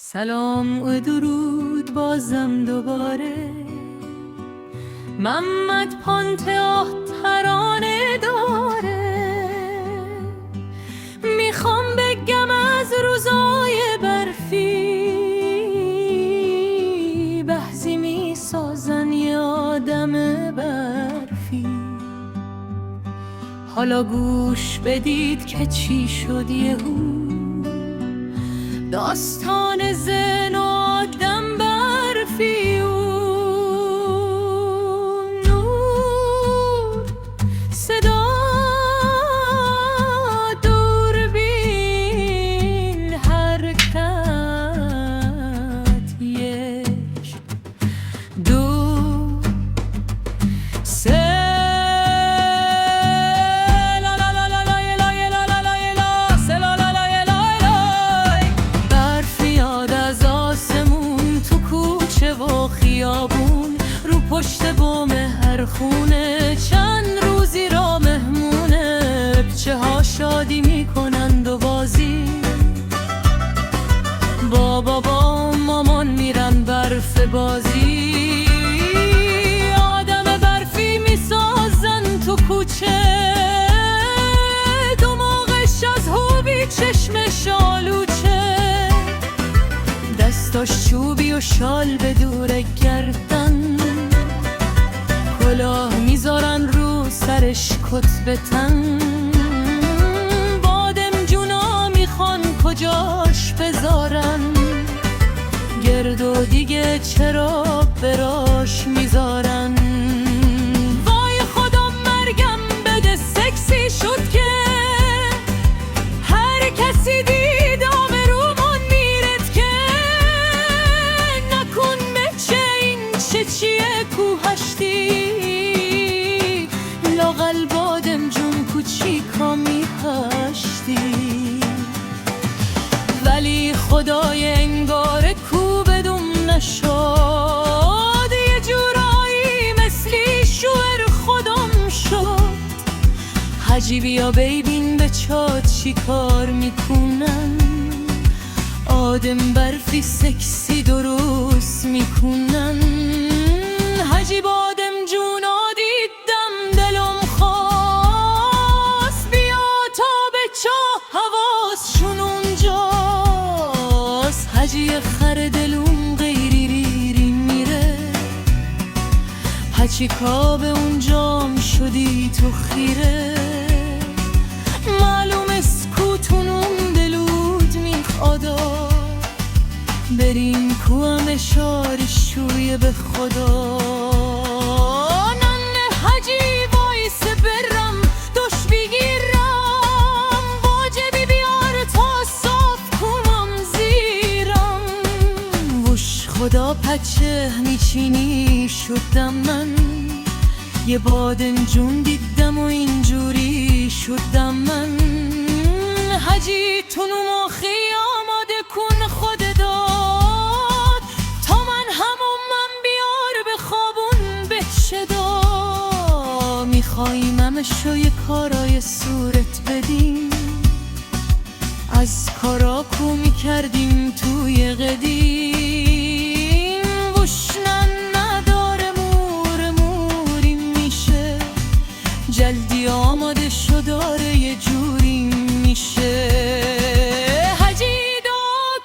سلام و درود بازم دوباره. محمد پانتئاه ترانه داره. میخوام بگم از روزای برفی بحثی میسازن یه آدم برفی. حالا گوش بدید که چی شد یهو، داستان زن و آدم برفی و نور، صدا، دوربین، حرکت، یک، دو، سه. خیابون رو پشت بام هر خونه، چند روزی را مهمونه. بچه ها شادی میکنند و بازی، بابا با مامان میرن برف بازی. آدم برفی میسازن تو کوچه، دماغش از هوبی چشمش آلوچه، دستاش چوبی و شال به دور گردن، کلاه میذارن رو سرش کت تن. بادم جونا میخوان کجاش بذارن، گرد و دیگه چرا براش میذارن. وای خدا مرگم بده، سکسی شد که هر کسی دید آبرومون میرد که نکن بچه این چیه کوهشتی، لاغل بادم جون کوچیکا میپشتی. ولی خدای انگار کو بدون نشد، یه جورایی مثلی شوهر خودم شد. حجی بیا ببین بچه چی کار میکنن، آدم برفی سکسی درست میکنن. حجی بادم جونا دیدم دلم خواست، بیا تا بچه حواسشون اونجاست. حجی خر دلون غیری ریری میره، حجی کاب اونجام شدی تو خیره. معلوم اسکوتونون دلود میخوادا، بریم کوام اشارشوی به خدا. ننه حجی وایس برم دوش بگیرم، واجبی بیار تا صاف کنم زیرم. وش خدا پچه میچینی شدم من، یه بادم جون دیدم و اینجوری شدم من. حجی تونو مخی آماده کن خود داد، تا من همومم بیار به خوابون بچدا. میخواییم همشو یه کارای صورت بدیم، از کارا کو میکردیم توی قدیم. وشنن نداره موری میشه، جلدی آماده شو داره یه جوری میشه. حجی دا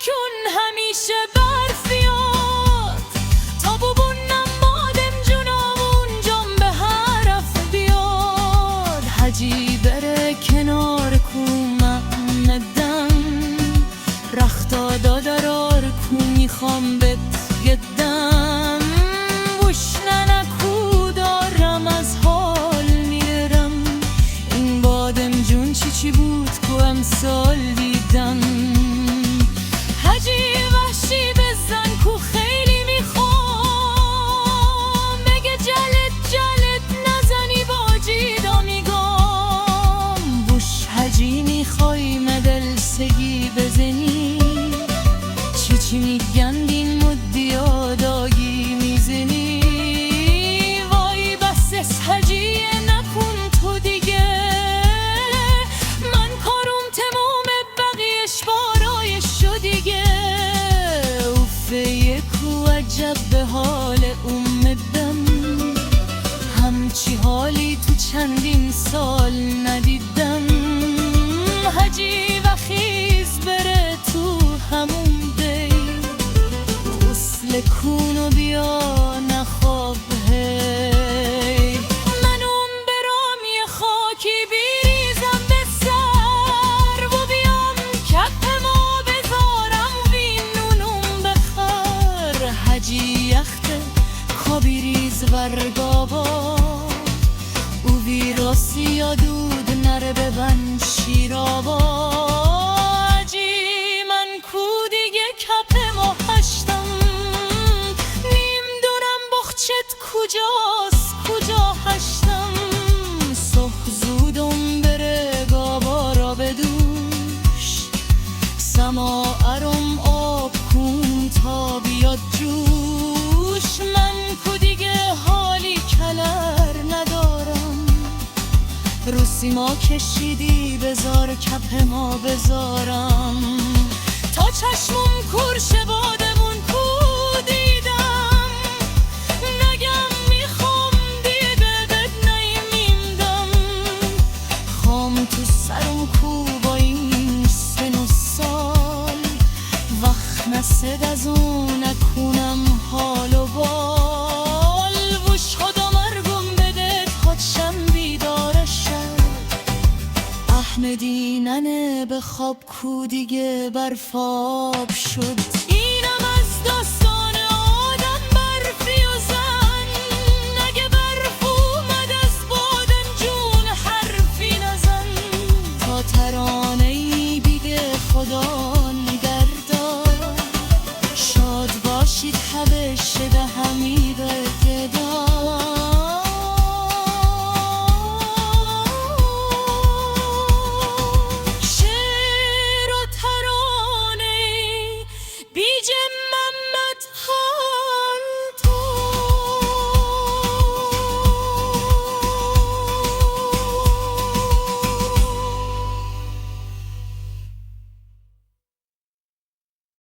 کن همیشه برفیاد، تا ببونم بادم جونامون جام به حرف بیاد. حجی بره کنار کومم ندم، رختا دادرار کو میخوام بت گدم. وشنن کو دارم از حال میرم، این بادم جون چی بود کو امسال دیدم. حجی وحشی بزن کو خیلی میخوام، بگه جلت نزنی باجیدا میگم. بوش حجی میخوای مدل سگی بزنی، چی میگن این مدی آداگی میزنی. وای بس اس حجی نکن تو دیگه، من کارم تموم بقیهش بارایش شو دیگه. عجب به حال اومدم، همچی حالی تو چندین سال ندیدم. حجی و خیز بره تو همون دی، غسل کن و بیا نخواب هی. منم برام یه خاکی بیریزم به سر و بیام کپمو بذارم وین نونم بخر. حجی یخته کابیریز ورگابا، او ویراسی یا دود نره ببن شیرابا. حجی من کو دیگه کپمو هشتم، نمیدونم بخچت کجاست کجا هشتم. صبح زودم بره گابا را بدوش، سماعرم آب کن تا بیاد جوش. من کو دیگه حالی کلر ندارم، رو سیما کشیدی بذار کپ ما بذارم. تا چشمم کورش بادمون کو دیدم، نگم میخوام دیگه بد نیمیمدم. خام تو سرم کو با این سن و سال، وقت نسد از اون نکنم حال و بال. وش خدا مرگم بده خودشم بیدارشم، احمدی ننه به خواب کو دیگه برفاب شد.